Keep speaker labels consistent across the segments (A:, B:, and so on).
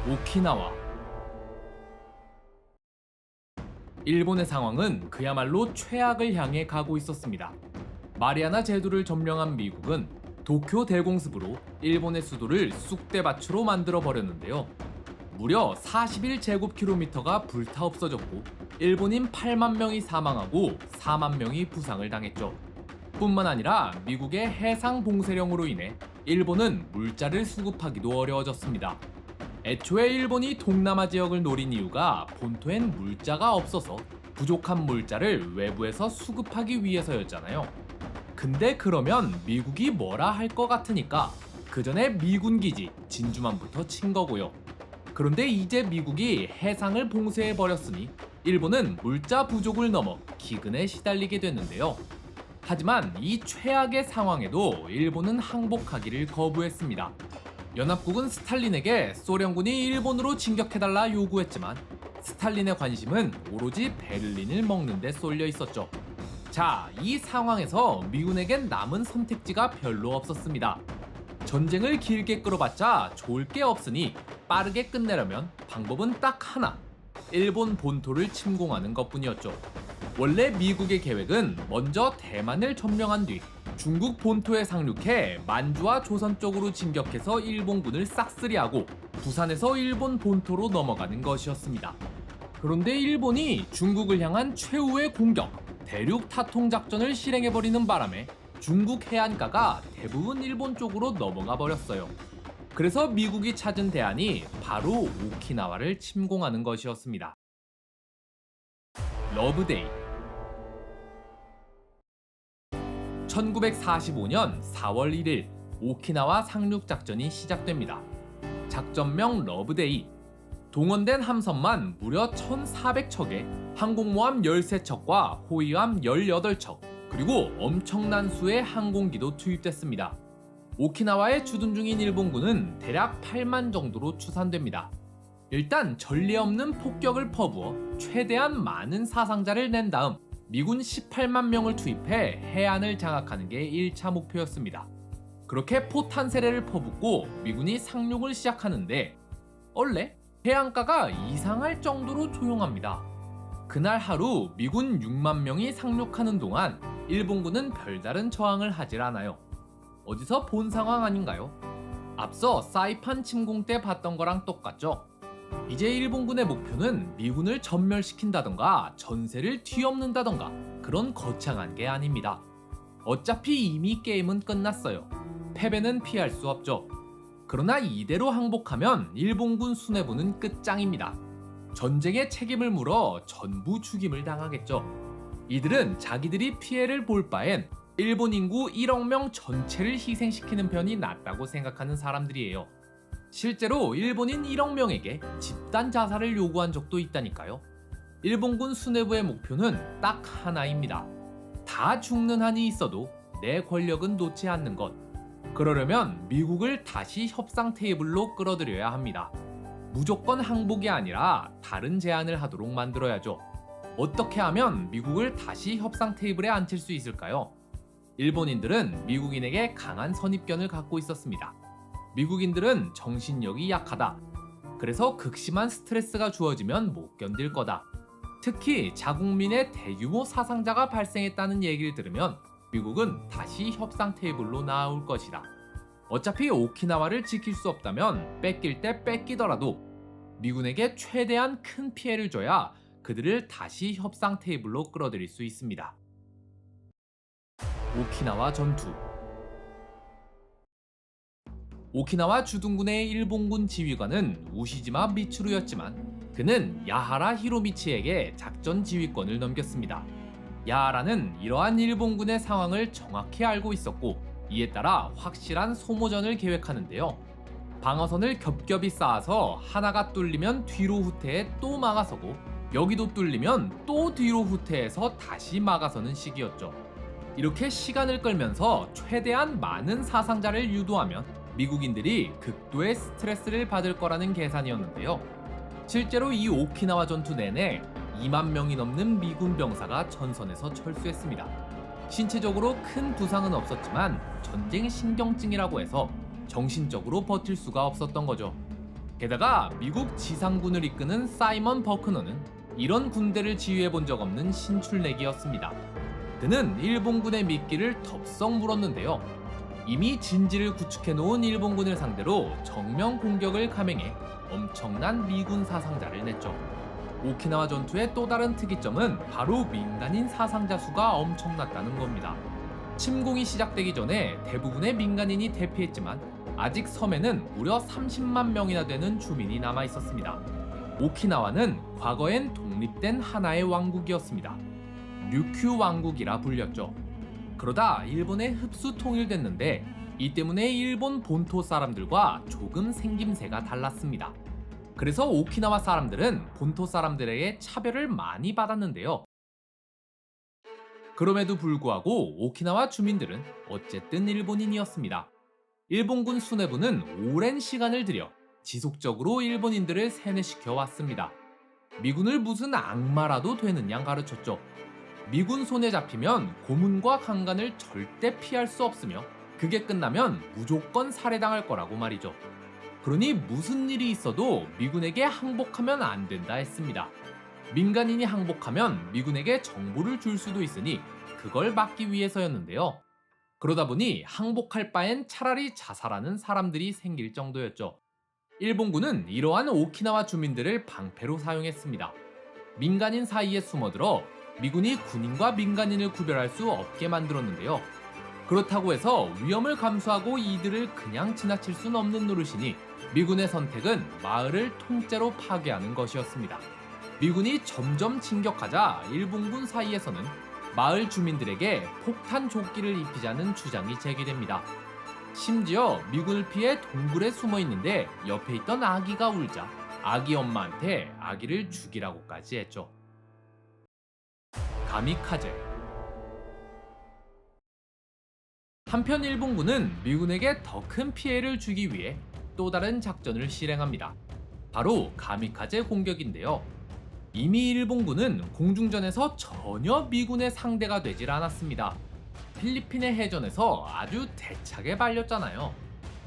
A: 오키나와. 일본의 상황은 그야말로 최악을 향해 가고 있었습니다. 마리아나 제도를 점령한 미국은 도쿄 대공습으로 일본의 수도를 쑥대밭으로 만들어 버렸는데요. 무려 41제곱킬로미터가 불타 없어졌고 일본인 8만 명이 사망하고 4만 명이 부상을 당했죠. 뿐만 아니라 미국의 해상 봉쇄령으로 인해 일본은 물자를 수급하기도 어려워졌습니다. 애초에 일본이 동남아 지역을 노린 이유가 본토엔 물자가 없어서 부족한 물자를 외부에서 수급하기 위해서였잖아요. 근데 그러면 미국이 뭐라 할 것 같으니까 그 전에 미군 기지 진주만부터 친 거고요. 그런데 이제 미국이 해상을 봉쇄해 버렸으니 일본은 물자 부족을 넘어 기근에 시달리게 됐는데요. 하지만 이 최악의 상황에도 일본은 항복하기를 거부했습니다. 연합국은 스탈린에게 소련군이 일본으로 진격해달라 요구했지만 스탈린의 관심은 오로지 베를린을 먹는 데 쏠려 있었죠. 자, 이 상황에서 미군에겐 남은 선택지가 별로 없었습니다. 전쟁을 길게 끌어봤자 좋을 게 없으니 빠르게 끝내려면 방법은 딱 하나, 일본 본토를 침공하는 것뿐이었죠. 원래 미국의 계획은 먼저 대만을 점령한 뒤 중국 본토에 상륙해 만주와 조선 쪽으로 진격해서 일본군을 싹쓸이하고 부산에서 일본 본토로 넘어가는 것이었습니다. 그런데 일본이 중국을 향한 최후의 공격, 대륙 타통 작전을 실행해버리는 바람에 중국 해안가가 대부분 일본 쪽으로 넘어가 버렸어요. 그래서 미국이 찾은 대안이 바로 오키나와를 침공하는 것이었습니다. 러브데이. 1945년 4월 1일 오키나와 상륙 작전이 시작됩니다. 작전명 러브데이. 동원된 함선만 무려 1,400척에 항공모함 13척과 호위함 18척, 그리고 엄청난 수의 항공기도 투입됐습니다. 오키나와에 주둔 중인 일본군은 대략 8만 정도로 추산됩니다. 일단 전례 없는 폭격을 퍼부어 최대한 많은 사상자를 낸 다음 미군 18만 명을 투입해 해안을 장악하는 게 1차 목표였습니다. 그렇게 포탄 세례를 퍼붓고 미군이 상륙을 시작하는데 원래 해안가가 이상할 정도로 조용합니다. 그날 하루 미군 6만 명이 상륙하는 동안 일본군은 별다른 저항을 하질 않아요. 어디서 본 상황 아닌가요? 앞서 사이판 침공 때 봤던 거랑 똑같죠? 이제 일본군의 목표는 미군을 전멸시킨다던가 전세를 뒤엎는다던가 그런 거창한 게 아닙니다. 어차피 이미 게임은 끝났어요. 패배는 피할 수 없죠. 그러나 이대로 항복하면 일본군 수뇌부는 끝장입니다. 전쟁의 책임을 물어 전부 죽임을 당하겠죠. 이들은 자기들이 피해를 볼 바엔 일본 인구 1억 명 전체를 희생시키는 편이 낫다고 생각하는 사람들이에요. 실제로 일본인 1억 명에게 집단 자살을 요구한 적도 있다니까요. 일본군 수뇌부의 목표는 딱 하나입니다. 다 죽는 한이 있어도 내 권력은 놓지 않는 것. 그러려면 미국을 다시 협상 테이블로 끌어들여야 합니다. 무조건 항복이 아니라 다른 제안을 하도록 만들어야죠. 어떻게 하면 미국을 다시 협상 테이블에 앉힐 수 있을까요? 일본인들은 미국인에게 강한 선입견을 갖고 있었습니다. 미국인들은 정신력이 약하다. 그래서 극심한 스트레스가 주어지면 못 견딜 거다. 특히 자국민의 대규모 사상자가 발생했다는 얘기를 들으면 미국은 다시 협상 테이블로 나올 것이다. 어차피 오키나와를 지킬 수 없다면 뺏길 때 뺏기더라도 미군에게 최대한 큰 피해를 줘야 그들을 다시 협상 테이블로 끌어들일 수 있습니다. 오키나와 전투. 오키나와 주둔군의 일본군 지휘관은 우시지마 미츠루였지만 그는 야하라 히로미치에게 작전 지휘권을 넘겼습니다. 야하라는 이러한 일본군의 상황을 정확히 알고 있었고 이에 따라 확실한 소모전을 계획하는데요. 방어선을 겹겹이 쌓아서 하나가 뚫리면 뒤로 후퇴해 또 막아서고 여기도 뚫리면 또 뒤로 후퇴해서 다시 막아서는 식이었죠. 이렇게 시간을 끌면서 최대한 많은 사상자를 유도하면 미국인들이 극도의 스트레스를 받을 거라는 계산이었는데요. 실제로 이 오키나와 전투 내내 2만 명이 넘는 미군 병사가 전선에서 철수했습니다. 신체적으로 큰 부상은 없었지만 전쟁 신경증이라고 해서 정신적으로 버틸 수가 없었던 거죠. 게다가 미국 지상군을 이끄는 사이먼 버크너는 이런 군대를 지휘해 본 적 없는 신출내기였습니다. 그는 일본군의 미끼를 덥석 물었는데요. 이미 진지를 구축해 놓은 일본군을 상대로 정면 공격을 감행해 엄청난 미군 사상자를 냈죠. 오키나와 전투의 또 다른 특이점은 바로 민간인 사상자 수가 엄청났다는 겁니다. 침공이 시작되기 전에 대부분의 민간인이 대피했지만 아직 섬에는 무려 30만 명이나 되는 주민이 남아 있었습니다. 오키나와는 과거엔 독립된 하나의 왕국이었습니다. 류큐 왕국이라 불렸죠. 그러다 일본에 흡수 통일됐는데 이 때문에 일본 본토 사람들과 조금 생김새가 달랐습니다. 그래서 오키나와 사람들은 본토 사람들에게 차별을 많이 받았는데요. 그럼에도 불구하고 오키나와 주민들은 어쨌든 일본인이었습니다. 일본군 수뇌부는 오랜 시간을 들여 지속적으로 일본인들을 세뇌시켜 왔습니다. 미군을 무슨 악마라도 되는 양 가르쳤죠. 미군 손에 잡히면 고문과 강간을 절대 피할 수 없으며 그게 끝나면 무조건 살해당할 거라고 말이죠. 그러니 무슨 일이 있어도 미군에게 항복하면 안 된다 했습니다. 민간인이 항복하면 미군에게 정보를 줄 수도 있으니 그걸 막기 위해서였는데요. 그러다 보니 항복할 바엔 차라리 자살하는 사람들이 생길 정도였죠. 일본군은 이러한 오키나와 주민들을 방패로 사용했습니다. 민간인 사이에 숨어들어 미군이 군인과 민간인을 구별할 수 없게 만들었는데요. 그렇다고 해서 위험을 감수하고 이들을 그냥 지나칠 순 없는 노릇이니 미군의 선택은 마을을 통째로 파괴하는 것이었습니다. 미군이 점점 진격하자 일본군 사이에서는 마을 주민들에게 폭탄 조끼를 입히자는 주장이 제기됩니다. 심지어 미군을 피해 동굴에 숨어 있는데 옆에 있던 아기가 울자 아기 엄마한테 아기를 죽이라고까지 했죠. 가미카제. 한편 일본군은 미군에게 더 큰 피해를 주기 위해 또 다른 작전을 실행합니다. 바로 가미카제 공격인데요. 이미 일본군은 공중전에서 전혀 미군의 상대가 되질 않았습니다. 필리핀의 해전에서 아주 대차게 발렸잖아요.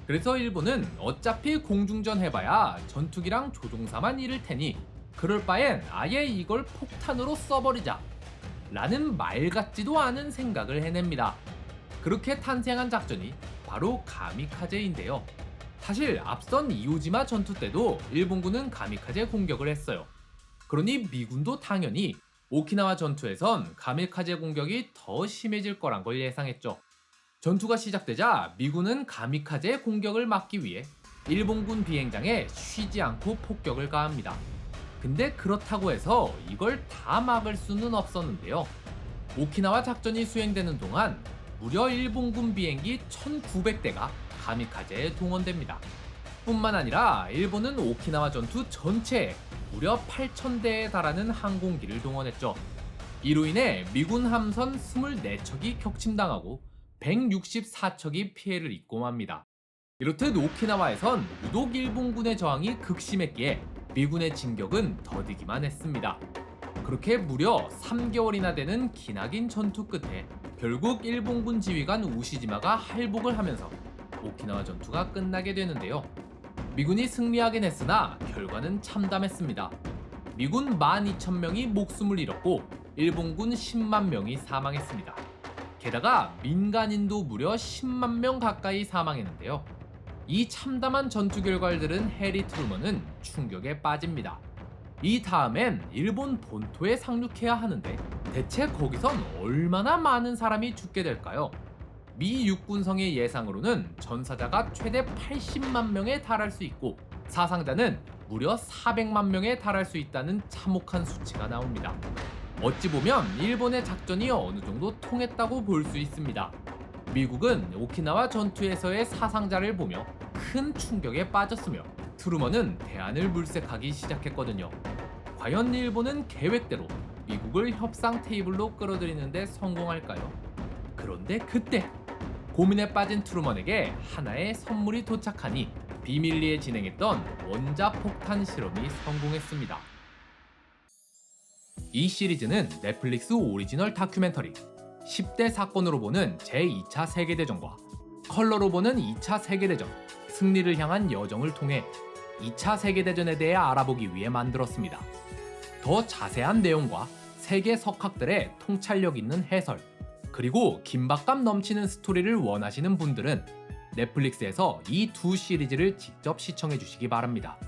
A: 그래서 일본은 어차피 공중전 해봐야 전투기랑 조종사만 잃을 테니 그럴 바엔 아예 이걸 폭탄으로 써버리자 라는 말 같지도 않은 생각을 해냅니다. 그렇게 탄생한 작전이 바로 가미카제인데요. 사실 앞선 이오지마 전투 때도 일본군은 가미카제 공격을 했어요. 그러니 미군도 당연히 오키나와 전투에선 가미카제 공격이 더 심해질 거란 걸 예상했죠. 전투가 시작되자 미군은 가미카제 공격을 막기 위해 일본군 비행장에 쉬지 않고 폭격을 가합니다. 근데 그렇다고 해서 이걸 다 막을 수는 없었는데요. 오키나와 작전이 수행되는 동안 무려 일본군 비행기 1900대가 가미카제에 동원됩니다. 뿐만 아니라 일본은 오키나와 전투 전체에 무려 8000대에 달하는 항공기를 동원했죠. 이로 인해 미군 함선 24척이 격침당하고 164척이 피해를 입고 맙니다. 이렇듯 오키나와에선 유독 일본군의 저항이 극심했기에 미군의 진격은 더디기만 했습니다. 그렇게 무려 3개월이나 되는 기나긴 전투 끝에 결국 일본군 지휘관 우시지마가 할복을 하면서 오키나와 전투가 끝나게 되는데요. 미군이 승리하긴 했으나 결과는 참담했습니다. 미군 12,000명이 목숨을 잃었고 일본군 10만 명이 사망했습니다. 게다가 민간인도 무려 10만 명 가까이 사망했는데요. 이 참담한 전투 결과를 들은 해리 트루먼은 충격에 빠집니다. 이 다음엔 일본 본토에 상륙해야 하는데 대체 거기선 얼마나 많은 사람이 죽게 될까요? 미 육군성의 예상으로는 전사자가 최대 80만 명에 달할 수 있고 사상자는 무려 400만 명에 달할 수 있다는 참혹한 수치가 나옵니다. 어찌 보면 일본의 작전이 어느 정도 통했다고 볼 수 있습니다. 미국은 오키나와 전투에서의 사상자를 보며 큰 충격에 빠졌으며 트루먼은 대안을 물색하기 시작했거든요. 과연 일본은 계획대로 미국을 협상 테이블로 끌어들이는데 성공할까요? 그런데 그때 고민에 빠진 트루먼에게 하나의 선물이 도착하니 비밀리에 진행했던 원자폭탄 실험이 성공했습니다. 이 시리즈는 넷플릭스 오리지널 다큐멘터리 10대 사건으로 보는 제2차 세계대전과 컬러로 보는 2차 세계대전 승리를 향한 여정을 통해 2차 세계대전에 대해 알아보기 위해 만들었습니다. 더 자세한 내용과 세계 석학들의 통찰력 있는 해설, 그리고 긴박감 넘치는 스토리를 원하시는 분들은 넷플릭스에서 이 두 시리즈를 직접 시청해 주시기 바랍니다.